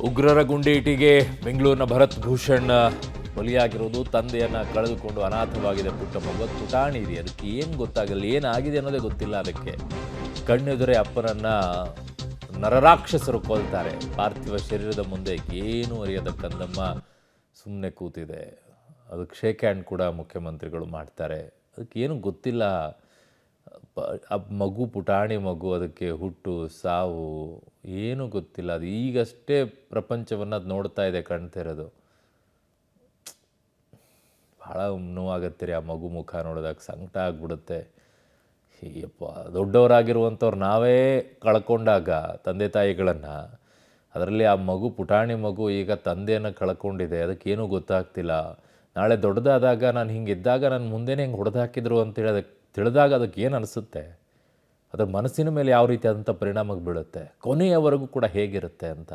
ಉಗ್ರರ ಗುಂಡೇಟಿಗೆ ಬೆಂಗಳೂರಿನ ಭರತ್ ಭೂಷಣ್ ಬಲಿಯಾಗಿರೋದು, ತಂದೆಯನ್ನ ಕಳೆದುಕೊಂಡು ಅನಾಥವಾಗಿದೆ ಪುಟ್ಟ ಮಗು. ಪುಟಾಣಿ ಇದೆ, ಅದಕ್ಕೆ ಏನು ಗೊತ್ತಾಗಲ್ಲ, ಏನಾಗಿದೆ ಅನ್ನೋದೇ ಗೊತ್ತಿಲ್ಲ. ಅದಕ್ಕೆ ಕಣ್ಣೆದುರೇ ಅಪ್ಪನನ್ನ ನರರಾಕ್ಷಸರು ಕೊಲ್ತಾರೆ. ಪಾರ್ಥಿವ ಶರೀರದ ಮುಂದೆ ಏನೂ ಅರಿಯದ ಕಂದಮ್ಮ ಸುಮ್ಮನೆ ಕೂತಿದೆ. ಅದಕ್ಕೆ ಶೇಕ್ ಹ್ಯಾಂಡ್ ಕೂಡ ಮುಖ್ಯಮಂತ್ರಿಗಳು ಮಾಡ್ತಾರೆ. ಅದಕ್ಕೆ ಏನು ಗೊತ್ತಿಲ್ಲ. ಮಗು, ಪುಟಾಣಿ ಮಗು, ಅದಕ್ಕೆ ಹುಟ್ಟು ಸಾವು ಏನೂ ಗೊತ್ತಿಲ್ಲ. ಅದು ಈಗಷ್ಟೇ ಪ್ರಪಂಚವನ್ನು ಅದು ನೋಡ್ತಾ ಇದೆ, ಕಾಣ್ತಿರೋದು. ಭಾಳ ನೋವಾಗತ್ತೆ ರೀ ಆ ಮಗು ಮುಖ ನೋಡಿದಾಗ, ಸಂಕಟ ಆಗ್ಬಿಡುತ್ತೆ. ಅಯ್ಯಪ್ಪ, ದೊಡ್ಡವರಾಗಿರುವಂಥವ್ರು ನಾವೇ ಕಳ್ಕೊಂಡಾಗ ತಂದೆ ತಾಯಿಗಳನ್ನು, ಅದರಲ್ಲಿ ಆ ಮಗು, ಪುಟಾಣಿ ಮಗು ಈಗ ತಂದೆಯನ್ನು ಕಳ್ಕೊಂಡಿದೆ. ಅದಕ್ಕೇನೂ ಗೊತ್ತಾಗ್ತಿಲ್ಲ. ನಾಳೆ ದೊಡ್ಡದಾದಾಗ ನಾನು ಹಿಂಗಿದ್ದಾಗ ನನ್ನ ಮುಂದೆನೇ ಹಿಂಗೆ ಹೊಡೆದು ಹಾಕಿದ್ರು ಅಂತೇಳಿ ಅದಕ್ಕೆ ತಿಳಿದಾಗ ಅದಕ್ಕೆ ಏನು ಅನಿಸುತ್ತೆ, ಅದರ ಮನಸ್ಸಿನ ಮೇಲೆ ಯಾವ ರೀತಿಯಾದಂಥ ಪರಿಣಾಮ ಬೀಳುತ್ತೆ, ಕೊನೆಯವರೆಗೂ ಕೂಡ ಹೇಗಿರುತ್ತೆ ಅಂತ.